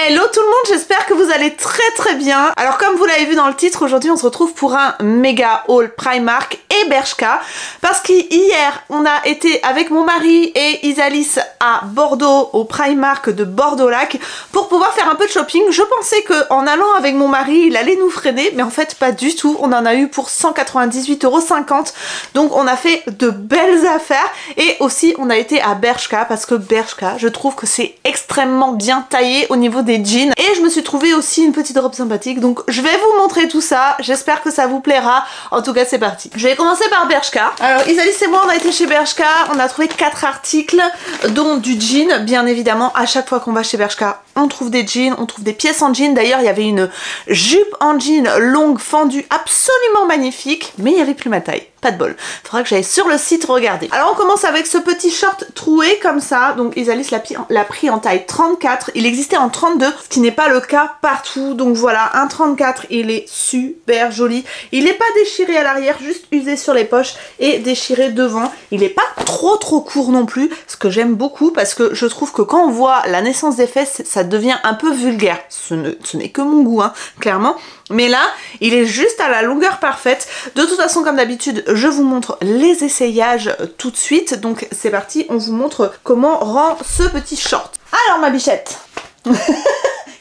Hello tout le monde, j'espère que vous allez très bien. Alors comme vous l'avez vu dans le titre, aujourd'hui on se retrouve pour un méga haul Primark et Bershka. Parce qu'hier on a été avec mon mari et Isalis à Bordeaux, au Primark de Bordeaux-Lac, pour pouvoir faire un peu de shopping. Je pensais qu'en allant avec mon mari il allait nous freiner, mais en fait pas du tout. On en a eu pour 198,50 €. Donc on a fait de belles affaires. Et aussi on a été à Bershka, parce que Bershka, je trouve que c'est extrêmement bien taillé au niveau des jeans. Et je me suis trouvé aussi une petite robe sympathique. Donc je vais vous montrer tout ça. J'espère que ça vous plaira. En tout cas c'est parti. Je vais commencer par Bershka. Alors Isalis et moi on a été chez Bershka. On a trouvé 4 articles, dont du jean. Bien évidemment, à chaque fois qu'on va chez Bershka, on trouve des jeans, on trouve des pièces en jean. D'ailleurs il y avait une jupe en jean longue fendue absolument magnifique. Mais il n'y avait plus ma taille. Pas de bol. Faudra que j'aille sur le site regarder. Alors on commence avec ce petit short troué comme ça. Donc Isalis l'a pris en taille 34. Il existait en 32, ce qui n'est pas le cas partout. Donc voilà, un 34, il est super joli. Il n'est pas déchiré à l'arrière, juste usé sur les poches et déchiré devant. Il n'est pas trop court non plus, ce que j'aime beaucoup parce que je trouve que quand on voit la naissance des fesses, ça devient un peu vulgaire. Ce n'est que mon goût, hein, clairement. Mais là, il est juste à la longueur parfaite. De toute façon, comme d'habitude, je vous montre les essayages tout de suite. Donc c'est parti, on vous montre comment rend ce petit short. Alors ma bichette,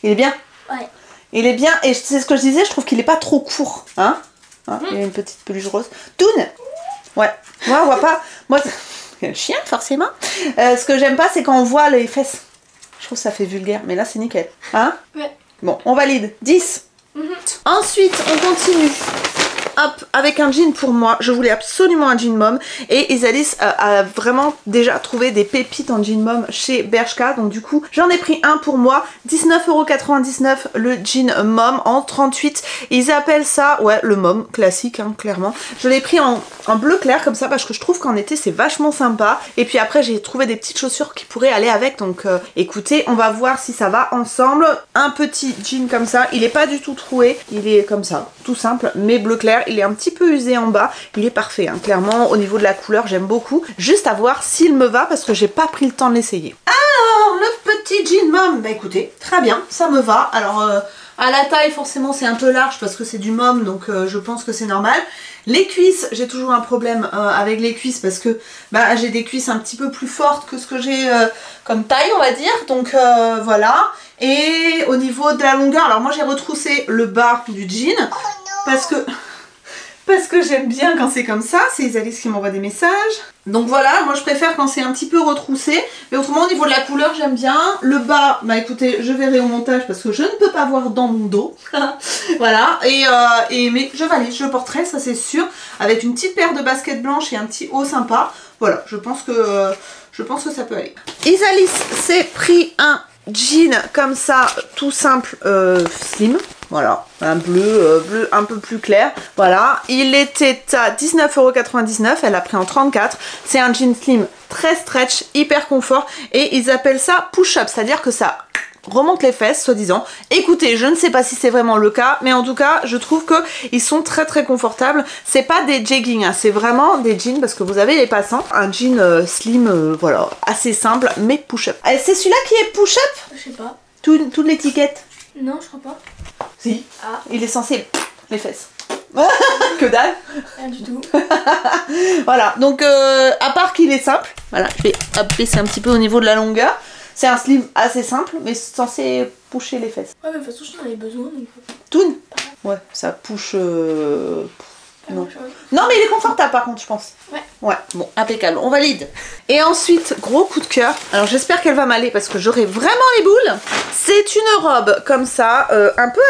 il est bien. Ouais. Il est bien, et c'est ce que je disais, je trouve qu'il est pas trop court. Hein, il a une petite peluche rose. Toon. Ouais, moi on voit pas. Moi, il y a le chien forcément. Ce que j'aime pas, c'est quand on voit les fesses. Je trouve que ça fait vulgaire, mais là c'est nickel. Hein? Ouais. Bon, on valide. 10. Ensuite, on continue. Hop, avec un jean pour moi. Je voulais absolument un jean mom. Et Isalis a vraiment déjà trouvé des pépites en jean mom chez Bershka. Donc du coup, j'en ai pris un pour moi. 19,99 € le jean mom en 38. Ils appellent ça, ouais, le mom classique, hein, clairement. Je l'ai pris en bleu clair comme ça parce que je trouve qu'en été, c'est vachement sympa. Et puis après, j'ai trouvé des petites chaussures qui pourraient aller avec. Donc écoutez, on va voir si ça va ensemble. Un petit jean comme ça. Il est pas du tout troué. Il est comme ça, tout simple, mais bleu clair. Il est un petit peu usé en bas, il est parfait, hein. Clairement au niveau de la couleur j'aime beaucoup, juste à voir s'il me va parce que j'ai pas pris le temps de l'essayer. Alors le petit jean mom, bah écoutez, très bien, ça me va. Alors à la taille forcément c'est un peu large parce que c'est du mom, donc je pense que c'est normal. Les cuisses, j'ai toujours un problème avec les cuisses parce que bah, j'ai des cuisses un petit peu plus fortes que ce que j'ai comme taille on va dire, donc voilà. Et au niveau de la longueur, alors moi j'ai retroussé le bas du jean parce que j'aime bien quand c'est comme ça. C'est Isalis qui m'envoie des messages. Donc voilà, moi je préfère quand c'est un petit peu retroussé. Mais autrement au niveau de la couleur j'aime bien. Le bas, bah écoutez, je verrai au montage parce que je ne peux pas voir dans mon dos. Voilà, mais je valide, je porterai, ça c'est sûr. Avec une petite paire de baskets blanches et un petit haut sympa. Voilà, je pense que ça peut aller. Isalis s'est pris un jean comme ça, tout simple, slim. Voilà, un bleu un peu plus clair. Voilà, il était à 19,99 €, elle a pris en 34. C'est un jean slim très stretch, hyper confort. Et ils appellent ça push-up, c'est-à-dire que ça remonte les fesses, soi-disant. Écoutez, je ne sais pas si c'est vraiment le cas, mais en tout cas, je trouve qu'ils sont très confortables. C'est pas des jeggings, hein, c'est vraiment des jeans parce que vous avez les passants. Un jean slim, voilà, assez simple, mais push-up. C'est celui-là qui est push-up? Je sais pas. Toute l'étiquette? Non, je crois pas. Si. Ah. Il est censé les fesses. Que dalle. Rien du tout. Voilà, donc à part qu'il est simple, voilà, je vais baisser un petit peu au niveau de la longueur. C'est un slim assez simple, mais censé pusher les fesses. Ouais, mais de toute façon, j'en avais besoin. Donc... Toon. Ouais, ça push... Non. Non, mais il est confortable par contre, je pense. Ouais. Ouais, bon, impeccable, on valide. Et ensuite, gros coup de cœur. Alors j'espère qu'elle va m'aller parce que j'aurai vraiment les boules. C'est une robe comme ça, un peu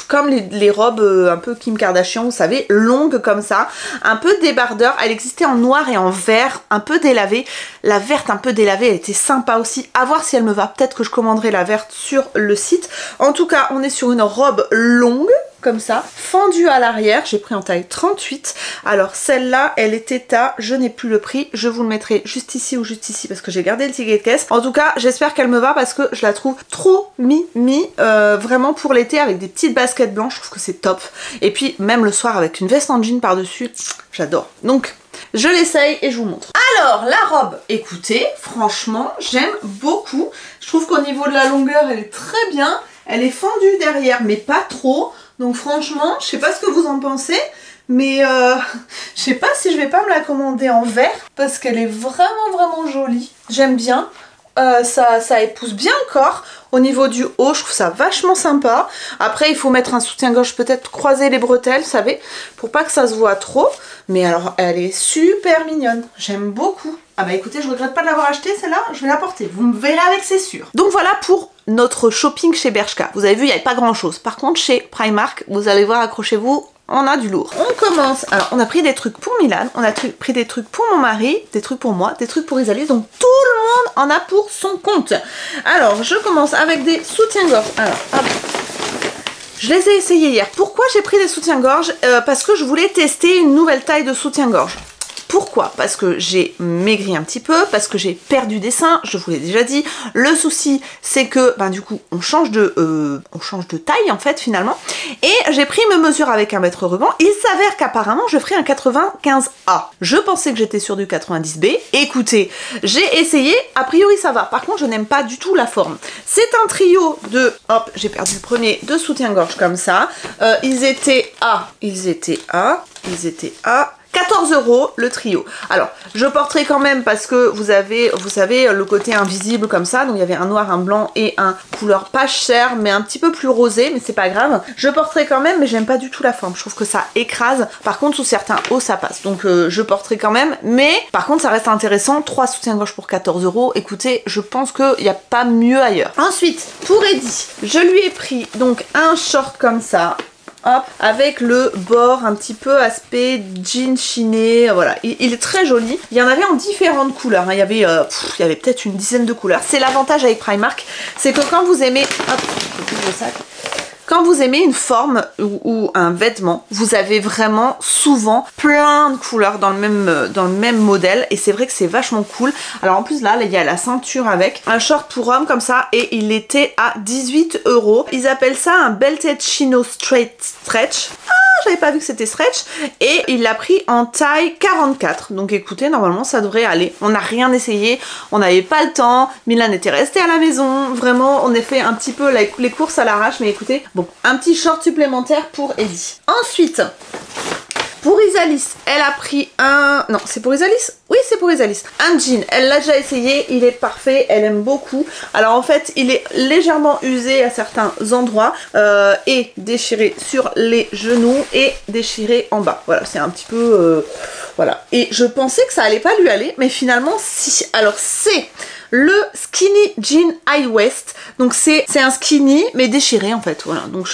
comme les robes un peu Kim Kardashian, vous savez, longue comme ça, un peu débardeur. Elle existait en noir et en vert, un peu délavée. La verte un peu délavée, elle était sympa aussi. À voir si elle me va. Peut-être que je commanderai la verte sur le site. En tout cas, on est sur une robe longue, comme ça, fendue à l'arrière. J'ai pris en taille 38. Alors celle-là, elle était à, je n'ai plus le prix, je vous le mettrai juste ici ou juste ici parce que j'ai gardé le ticket de caisse. En tout cas, j'espère qu'elle me va parce que je la trouve trop mimi, vraiment pour l'été avec des petites baskets blanches, je trouve que c'est top. Et puis même le soir avec une veste en jean par-dessus, j'adore. Donc je l'essaye et je vous montre. Alors la robe, écoutez, franchement, j'aime beaucoup. Je trouve qu'au niveau de la longueur, elle est très bien. Elle est fendue derrière, mais pas trop. Donc franchement, je sais pas ce que vous en pensez, mais je sais pas si je vais pas me la commander en vert, parce qu'elle est vraiment jolie. J'aime bien. Ça épouse bien le corps. Au niveau du haut, je trouve ça vachement sympa. Après, il faut mettre un soutien-gorge, peut-être croiser les bretelles, vous savez, pour pas que ça se voit trop. Mais alors, elle est super mignonne. J'aime beaucoup. Ah bah écoutez, je regrette pas de l'avoir achetée, celle-là, je vais la porter. Vous me verrez avec, c'est sûr. Donc voilà pour notre shopping chez Bershka. Vous avez vu, il n'y avait pas grand-chose. Par contre, chez Primark, vous allez voir, accrochez-vous, on a du lourd. On commence. Alors, on a pris des trucs pour Milan, on a pris des trucs pour mon mari, des trucs pour moi, des trucs pour Isalis. Donc, tout le monde en a pour son compte. Alors, je commence avec des soutiens-gorge. Alors, hop. Je les ai essayés hier. Pourquoi j'ai pris des soutiens-gorge? Parce que je voulais tester une nouvelle taille de soutien-gorge. Pourquoi? Parce que j'ai maigri un petit peu, parce que j'ai perdu des seins, je vous l'ai déjà dit. Le souci, c'est que, ben, du coup, on change de taille, en fait, finalement. Et j'ai pris mes mesures avec un mètre ruban. Il s'avère qu'apparemment, je ferai un 95A. Je pensais que j'étais sur du 90B. Écoutez, j'ai essayé, a priori, ça va. Par contre, je n'aime pas du tout la forme. C'est un trio de, hop, j'ai perdu le premier, de soutien-gorge comme ça. Ils étaient à 14 € le trio. Alors, je porterai quand même parce que vous savez, le côté invisible comme ça. Donc, il y avait un noir, un blanc et un couleur pas cher, mais un petit peu plus rosé, mais c'est pas grave. Je porterai quand même, mais j'aime pas du tout la forme. Je trouve que ça écrase. Par contre, sous certains hauts, ça passe. Donc, je porterai quand même. Mais, par contre, ça reste intéressant. 3 soutiens-gorge pour 14 €. Écoutez, je pense qu'il n'y a pas mieux ailleurs. Ensuite, pour Eddie, je lui ai pris donc un short comme ça. Hop, avec le bord un petit peu aspect jean chiné, voilà, il est très joli. Il y en avait en différentes couleurs, hein. Il y avait peut-être une dizaine de couleurs. C'est l'avantage avec Primark, c'est que quand vous aimez, hop, je touche le sac. Quand vous aimez une forme ou un vêtement, vous avez vraiment souvent plein de couleurs dans le même modèle et c'est vrai que c'est vachement cool. Alors en plus là, il y a la ceinture avec un short pour homme comme ça et il était à 18 €. Ils appellent ça un belted chino straight stretch. J'avais pas vu que c'était stretch et il l'a pris en taille 44. Donc écoutez, normalement ça devrait aller. On n'a rien essayé, on n'avait pas le temps. Milan était resté à la maison. Vraiment, on a fait un petit peu les courses à l'arrache. Mais écoutez, bon, un petit short supplémentaire pour Eddie. Ensuite, pour Isalis, elle a pris un... Non, c'est pour Isalis? Oui, c'est pour Isalis. Un jean, elle l'a déjà essayé, il est parfait, elle aime beaucoup. Alors en fait, il est légèrement usé à certains endroits et déchiré sur les genoux et déchiré en bas. Voilà, c'est un petit peu... voilà. Et je pensais que ça allait pas lui aller, mais finalement, si. Alors c'est le skinny jean high waist. Donc c'est un skinny mais déchiré en fait, voilà. Donc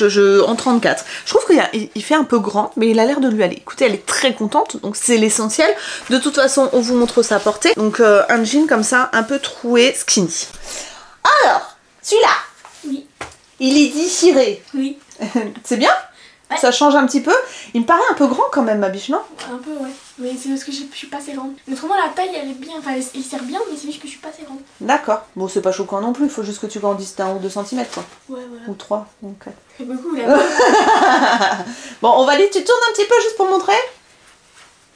en 34. Je trouve qu'il fait un peu grand, mais il a l'air de lui aller. Écoutez, elle est très contente, donc c'est l'essentiel. De toute façon, on vous montre sa portée. Donc un jean comme ça, un peu troué, skinny. Alors, celui-là. Oui. Il est déchiré. Oui. C'est bien? Ouais. Ça change un petit peu. Il me paraît un peu grand quand même, ma biche, non? Un peu, ouais. Mais c'est parce que je suis pas assez grande. Mais autrement, la taille, elle est bien. Enfin, il sert bien, mais c'est juste que je suis pas assez grande. D'accord. Bon, c'est pas choquant non plus. Il faut juste que tu grandisses d'1 ou 2 cm, quoi. Ouais, voilà. Ou 3. Donc... C'est beaucoup, là. Bon, on valide. Tu tournes un petit peu juste pour montrer?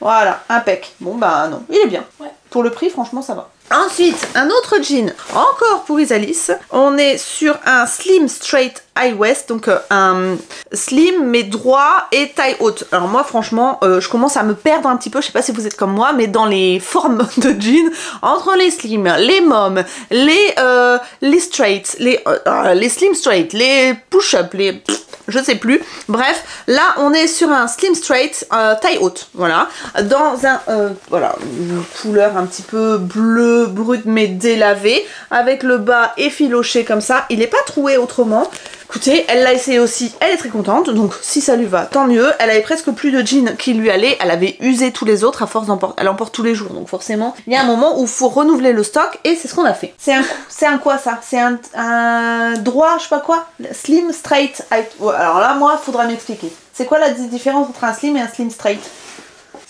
Voilà, impec. Bon, bah non, il est bien. Ouais. Pour le prix, franchement, ça va. Ensuite, un autre jean, encore pour Isalis. On est sur un slim straight high waist, donc un slim mais droit et taille haute. Alors moi, franchement, je commence à me perdre un petit peu, je sais pas si vous êtes comme moi, mais dans les formes de jean, entre les slim, les mom, les straight, les slim straight, les push-up, les... je sais plus. Bref, là on est sur un slim straight taille haute, voilà, dans un voilà, une couleur un petit peu bleu brut mais délavé, avec le bas effiloché comme ça. Il est pas troué autrement. Écoutez, elle l'a essayé aussi, elle est très contente, donc si ça lui va, tant mieux. Elle avait presque plus de jeans qui lui allaient, elle avait usé tous les autres à force elle en porte tous les jours, donc forcément, il y a un moment où il faut renouveler le stock, et c'est ce qu'on a fait. C'est un quoi ça? C'est un droit, je sais pas quoi, slim, straight. Alors là, moi, faudra m'expliquer. C'est quoi la différence entre un slim et un slim straight?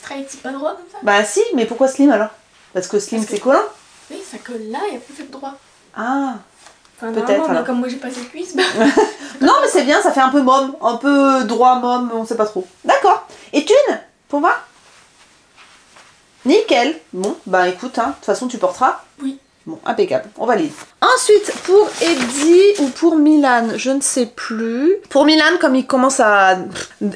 Straight, c'est pas droit comme ça? Bah si, mais pourquoi slim alors? Parce que slim c'est collant? Oui, ça colle là, il y a plus fait de droit. Ah. Enfin, peut-être. Mais comme moi j'ai pas cette cuisse, bah... Non mais c'est bien, ça fait un peu môme, un peu droit môme, on sait pas trop. D'accord. Et thune pour voir? Nickel. Bon, bah écoute, hein, de toute façon tu porteras. Oui. Bon, impeccable, on valide. Ensuite, pour Eddie ou pour Milan, je ne sais plus. Pour Milan, comme il commence à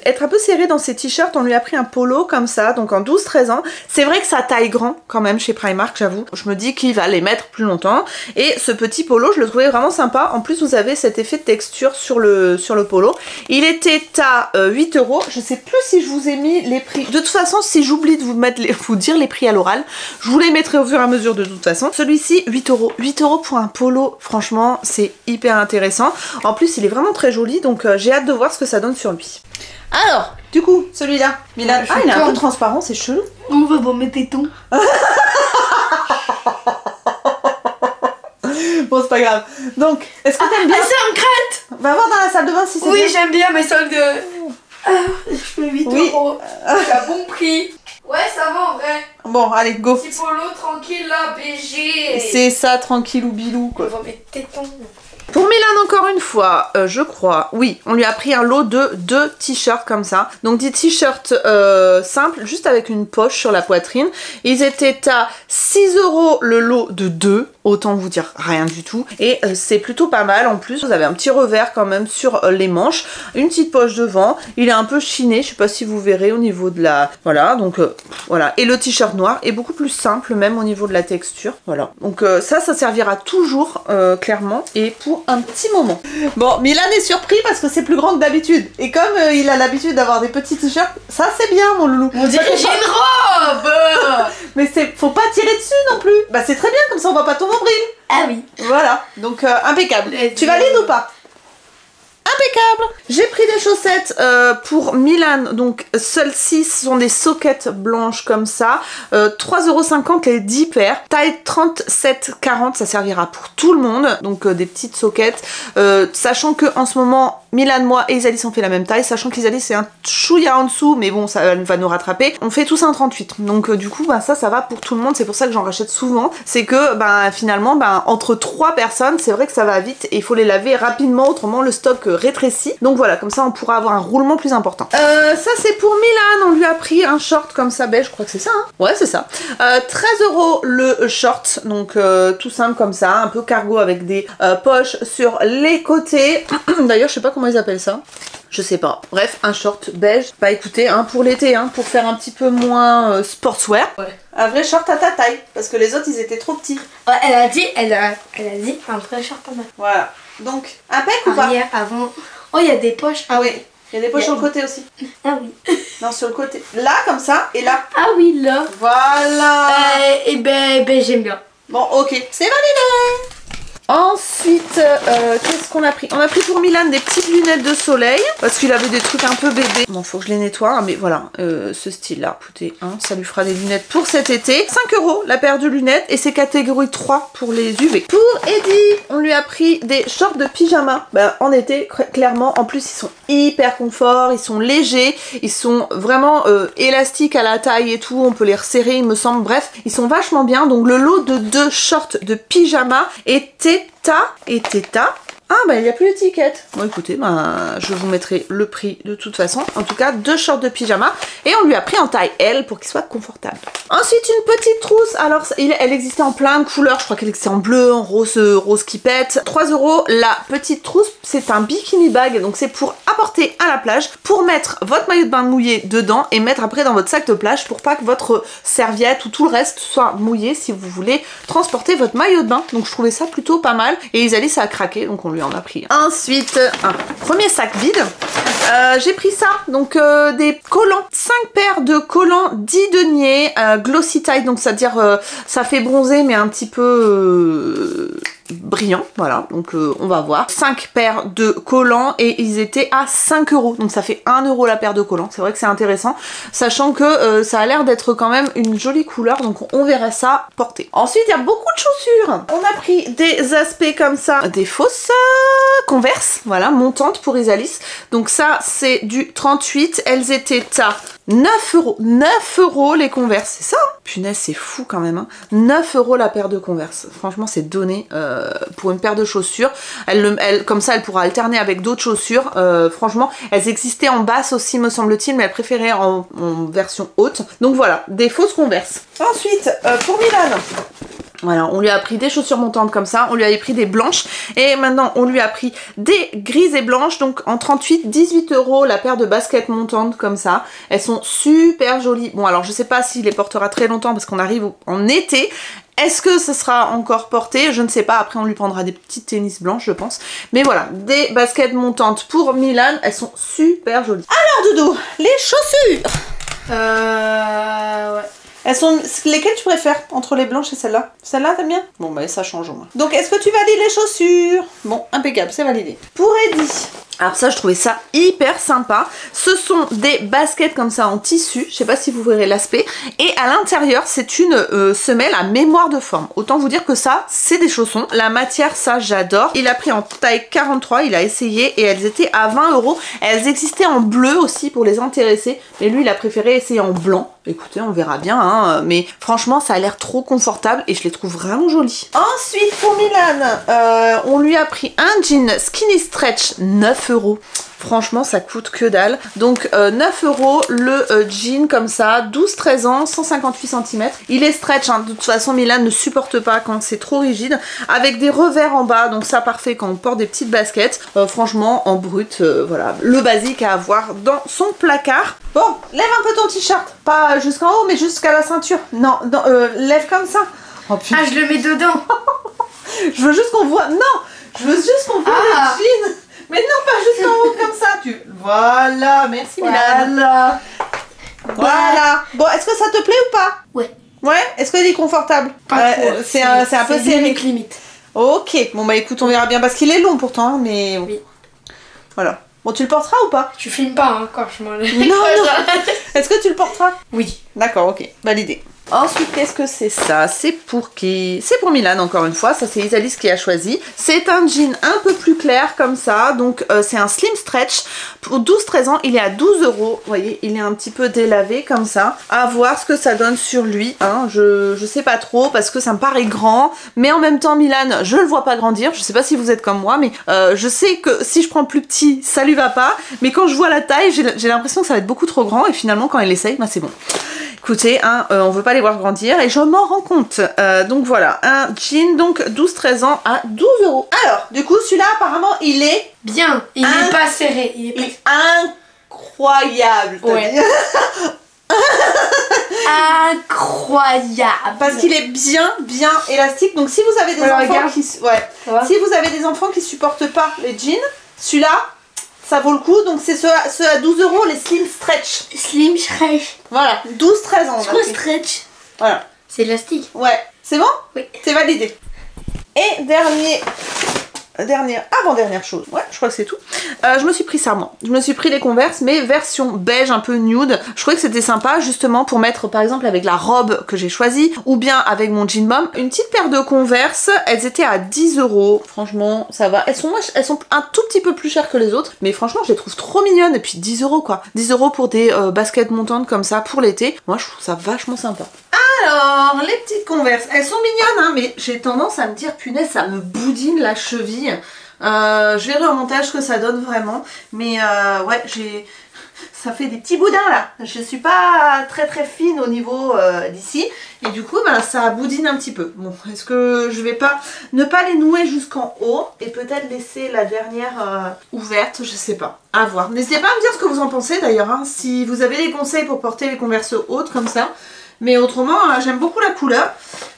être un peu serré dans ses t-shirts, on lui a pris un polo comme ça, donc en 12-13 ans. C'est vrai que ça taille grand quand même chez Primark, j'avoue. Je me dis qu'il va les mettre plus longtemps. Et ce petit polo, je le trouvais vraiment sympa. En plus, vous avez cet effet de texture sur le polo. Il était à 8 €. Je sais plus si je vous ai mis les prix. De toute façon, si j'oublie de vous dire les prix à l'oral, je vous les mettrai au fur et à mesure de toute façon. Celui-ci, 8 €. 8 € pour un polo, franchement, c'est hyper intéressant. En plus, il est vraiment très joli, donc j'ai hâte de voir ce que ça donne sur lui. Alors, du coup, celui-là, Milan. Ah, il est un peu transparent, c'est chelou. On va vomir tes tétons. Bon, c'est pas grave. Donc, est-ce que t'aimes bien? C'est un crête. Va voir dans la salle de bain si c'est bien. Oui, j'aime bien mes soldes de... je mets 8 €. C'est un bon prix. Ouais, ça va en vrai. Bon, allez, go. Petit polo, tranquille là, BG. C'est ça, tranquille ou bilou, quoi. On va mettre tétons. Pour Milan, encore une fois, je crois, oui, on lui a pris un lot de 2 t-shirts comme ça. Donc des t-shirts simples, juste avec une poche sur la poitrine. Ils étaient à 6 € le lot de 2. Autant vous dire rien du tout. Et c'est plutôt pas mal. En plus, vous avez un petit revers quand même sur les manches. Une petite poche devant. Il est un peu chiné. Je sais pas si vous verrez au niveau de la... Voilà, donc voilà. Et le t-shirt noir est beaucoup plus simple même au niveau de la texture. Voilà. Donc ça servira toujours clairement. Et pour un petit moment. Bon, Milan est surpris parce que c'est plus grand que d'habitude. Et comme il a l'habitude d'avoir des petits t-shirts, ça c'est bien mon loulou. On dirait que j'ai une robe. Mais faut pas tirer dessus non plus. Bah c'est très bien, comme ça on voit pas ton nombril. Ah oui. Voilà, donc impeccable. Tu valides ou pas? Impeccable. J'ai pris des chaussettes pour Milan, donc celles-ci sont des soquettes blanches comme ça, 3,50 € les 10 paires, taille 37-40, ça servira pour tout le monde, donc des petites soquettes, sachant que en ce moment Milan, moi et Isalis on fait la même taille, sachant qu'Isalis c'est un chouïa en dessous, mais bon ça va nous rattraper, on fait tous un 38, donc du coup bah, ça va pour tout le monde, c'est pour ça que j'en rachète souvent, c'est que bah, finalement bah, entre 3 personnes c'est vrai que ça va vite et il faut les laver rapidement, autrement le stock rétrécit. Donc voilà, comme ça on pourra avoir un roulement plus important. Ça c'est pour Milan, on lui a pris un short comme ça beige, je crois que c'est ça, hein. Ouais c'est ça. 13 € le short, donc tout simple comme ça, un peu cargo avec des poches sur les côtés. D'ailleurs je sais pas comment ils appellent ça. Je sais pas. Bref, un short beige. Bah écoutez, hein, pour l'été, hein, pour faire un petit peu moins sportswear. Ouais. Un vrai short à ta taille, parce que les autres ils étaient trop petits. Ouais, elle a dit un vrai short à ma taille. Voilà. Donc, impec ou pas? Avant. Oh, il y a des poches. Ah oui. Il y a des poches sur le côté aussi. Ah oui. Non, sur le côté. Là, comme ça, et là. Ah oui, là. Voilà. Et ben j'aime bien. Bon, ok. C'est validé. Ensuite, qu'est-ce qu'on a pris? On a pris pour Milan des petites lunettes de soleil, parce qu'il avait des trucs un peu bébés. Bon, faut que je les nettoie, hein, mais voilà, ce style-là, écoutez, hein, ça lui fera des lunettes pour cet été. 5 € la paire de lunettes, et c'est catégorie 3 pour les UV. Pour Eddie, on lui a pris des shorts de pyjama, en été, clairement. En plus, ils sont hyper confort, ils sont légers, ils sont vraiment élastiques à la taille et tout, on peut les resserrer, il me semble. Bref, ils sont vachement bien. Donc le lot de 2 shorts de pyjama était et Theta. Ah bah il n'y a plus d'étiquette. Bon écoutez, bah, je vous mettrai le prix de toute façon. En tout cas, 2 shorts de pyjama. Et on lui a pris en taille L pour qu'il soit confortable. Ensuite, une petite trousse. Alors, elle existait en plein de couleurs. Je crois qu'elle existait en bleu, en rose qui pète. 3 € la petite trousse. C'est un bikini bag. Donc c'est pour apporter à la plage, pour mettre votre maillot de bain mouillé dedans et mettre après dans votre sac de plage pour pas que votre serviette ou tout le reste soit mouillé si vous voulez transporter votre maillot de bain. Donc je trouvais ça plutôt pas mal. Et Isalis ça a craqué, donc on lui en a pris. Ensuite, un premier sac vide. J'ai pris ça, donc des collants, 5 paires de collants 10 deniers, glossy tight, donc c'est-à-dire ça fait bronzer mais un petit peu brillant, voilà, donc on va voir. 5 paires de collants et ils étaient à 5 €, donc ça fait 1 € la paire de collants, c'est vrai que c'est intéressant, sachant que ça a l'air d'être quand même une jolie couleur, donc on verra ça porter. Ensuite, il y a beaucoup de chaussures. On a pris des aspects comme ça, des fausses Converse, voilà, montantes pour Isalis, donc ça c'est du 38, elles étaient à 9 €. 9 € les Converse, c'est ça hein? Punaise, c'est fou quand même, hein. 9 € la paire de Converse, franchement c'est donné pour une paire de chaussures. Comme ça elle pourra alterner avec d'autres chaussures. Franchement, elles existaient en basse aussi me semble-t-il, mais elle préférait en version haute. Donc voilà, des fausses Converse. Ensuite, pour Milan, Voilà, on lui a pris des chaussures montantes comme ça, on lui avait pris des blanches et maintenant on lui a pris des grises et blanches, donc en 38, 18 € la paire de baskets montantes comme ça. Elles sont super jolies. Bon alors je sais pas s'il les portera très longtemps parce qu'on arrive en été. Est-ce que ce sera encore porté? Je ne sais pas, après on lui prendra des petites tennis blanches je pense. Mais voilà, des baskets montantes pour Milan, elles sont super jolies. Alors Doudou, les chaussures. Ouais. Elles sont... Lesquelles tu préfères entre les blanches et celle-là? Celle-là, t'aimes bien? Bon, bah ça change au moins. Donc, est-ce que tu valides les chaussures? Bon, impeccable, c'est validé. Pour Eddie, alors ça, je trouvais ça hyper sympa. Ce sont des baskets comme ça en tissu. Je sais pas si vous verrez l'aspect. Et à l'intérieur, c'est une semelle à mémoire de forme. Autant vous dire que ça, c'est des chaussons. La matière, ça, j'adore. Il a pris en taille 43, il a essayé et elles étaient à 20 €. Elles existaient en bleu aussi pour les intéresser. Mais lui, il a préféré essayer en blanc. Écoutez, on verra bien, hein, mais franchement, ça a l'air trop confortable et je les trouve vraiment jolies. Ensuite, pour Milan, on lui a pris un jean skinny stretch, 9 €. Franchement, ça coûte que dalle. Donc, 9 € le jean comme ça, 12-13 ans, 158 cm. Il est stretch, hein. De toute façon, Milan ne supporte pas quand c'est trop rigide. Avec des revers en bas, donc ça parfait quand on porte des petites baskets. Franchement, en brut, voilà, le basique à avoir dans son placard. Bon, lève un peu ton t-shirt. Pas jusqu'en haut, mais jusqu'à la ceinture. Non, non lève comme ça. Oh, putain. Ah, je le mets dedans. Je veux juste qu'on voit... Non, je veux juste qu'on voit le jean. Mais non, pas juste en haut comme ça. Voilà, merci Milan. Voilà. Bon, est-ce que ça te plaît ou pas? Ouais. Ouais, est-ce qu'il est confortable? Pas trop. C'est un peu serré. Limite. Ok, bon bah écoute, on verra bien parce qu'il est long pourtant, hein, mais... Oui. Voilà. Bon, tu le porteras ou pas? Tu filmes pas, hein, quand je m'enlève. Non, non. Est-ce que tu le porteras? Oui. D'accord, ok, validé. Ensuite, qu'est-ce que c'est ça? C'est pour qui? C'est pour Milan, encore une fois. Ça, c'est Isalis qui a choisi. C'est un jean un peu plus clair, comme ça. Donc, c'est un slim stretch. Pour 12-13 ans, il est à 12 €. Vous voyez, il est un petit peu délavé, comme ça. À voir ce que ça donne sur lui. Hein. Je sais pas trop, parce que ça me paraît grand. Mais en même temps, Milan, je le vois pas grandir. Je sais pas si vous êtes comme moi, mais je sais que si je prends plus petit, ça lui va pas. Mais quand je vois la taille, j'ai l'impression que ça va être beaucoup trop grand. Et finalement, quand il essaye, bah, c'est bon. Écoutez, hein, on veut pas les voir grandir et je m'en rends compte. Donc voilà, un jean, donc 12-13 ans à 12 €. Alors, du coup, celui-là, apparemment, il est... Bien, il est pas serré. Il est incroyable. Ouais. Incroyable. Parce qu'il est bien élastique. Donc si vous avez des enfants qui... Ouais. Si vous avez des enfants qui supportent pas les jeans, celui-là... Ça vaut le coup, donc c'est ceux à 12 €, les slim stretch. Slim stretch. Voilà, 12-13 ans. C'est stretch. Voilà. C'est élastique. Ouais. C'est bon? Oui. C'est validé. Et avant-dernière chose, ouais, je crois que c'est tout. Je me suis pris ça, moi. Je me suis pris les Converse, mais version beige, un peu nude. Je trouvais que c'était sympa, justement, pour mettre, par exemple, avec la robe que j'ai choisie, ou bien avec mon jean mom. Une petite paire de Converse, elles étaient à 10 €. Franchement, ça va. Elles sont un tout petit peu plus chères que les autres, mais franchement, je les trouve trop mignonnes. Et puis 10 € quoi. 10 € pour des baskets montantes comme ça, pour l'été. Moi, je trouve ça vachement sympa. Alors, les petites Converse, elles sont mignonnes, hein, mais j'ai tendance à me dire, punaise, ça me boudine la cheville. Je verrai au montage ce que ça donne vraiment, mais ouais, ça fait des petits boudins là. Je suis pas très fine au niveau d'ici, et du coup, bah, ça boudine un petit peu. Bon, est-ce que je vais ne pas les nouer jusqu'en haut et peut-être laisser la dernière ouverte, je sais pas. À voir. N'hésitez pas à me dire ce que vous en pensez d'ailleurs, hein, si vous avez des conseils pour porter les Converse hautes comme ça. Mais autrement, j'aime beaucoup la couleur,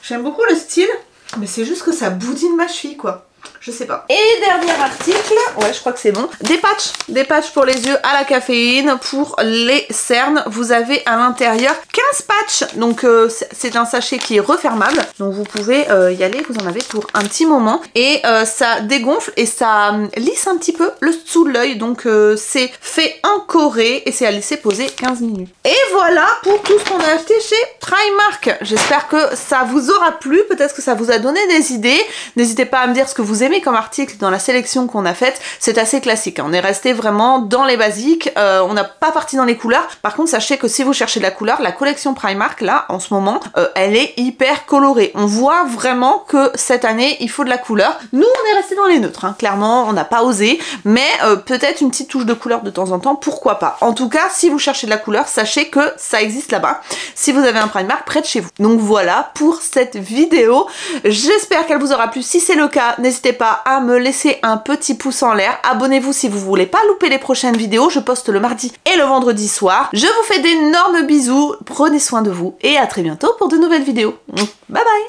j'aime beaucoup le style, mais c'est juste que ça boudine ma cheville quoi. Je sais pas. Et dernier article, ouais je crois que c'est bon, des patchs pour les yeux à la caféine pour les cernes. Vous avez à l'intérieur 15 patchs, donc c'est un sachet qui est refermable, donc vous pouvez y aller, vous en avez pour un petit moment, et ça dégonfle et ça lisse un petit peu le dessous de l'œil, donc c'est fait en Corée et c'est à laisser poser 15 minutes. Et voilà pour tout ce qu'on a acheté chez Primark. J'espère que ça vous aura plu, peut-être que ça vous a donné des idées. N'hésitez pas à me dire ce que vous aimez aimez comme article dans la sélection qu'on a faite, c'est assez classique. On est resté vraiment dans les basiques, on n'a pas parti dans les couleurs. Par contre, sachez que si vous cherchez de la couleur, la collection Primark, là, en ce moment, elle est hyper colorée. On voit vraiment que cette année, il faut de la couleur. Nous, on est resté dans les neutres, hein. Clairement, on n'a pas osé, mais peut-être une petite touche de couleur de temps en temps, pourquoi pas. En tout cas, si vous cherchez de la couleur, sachez que ça existe là-bas, si vous avez un Primark près de chez vous. Donc voilà pour cette vidéo. J'espère qu'elle vous aura plu. Si c'est le cas, n'hésitez pas à me laisser un petit pouce en l'air. Abonnez-vous si vous voulez pas louper les prochaines vidéos. Je poste le mardi et le vendredi soir. Je vous fais d'énormes bisous. Prenez soin de vous et à très bientôt pour de nouvelles vidéos. Bye bye!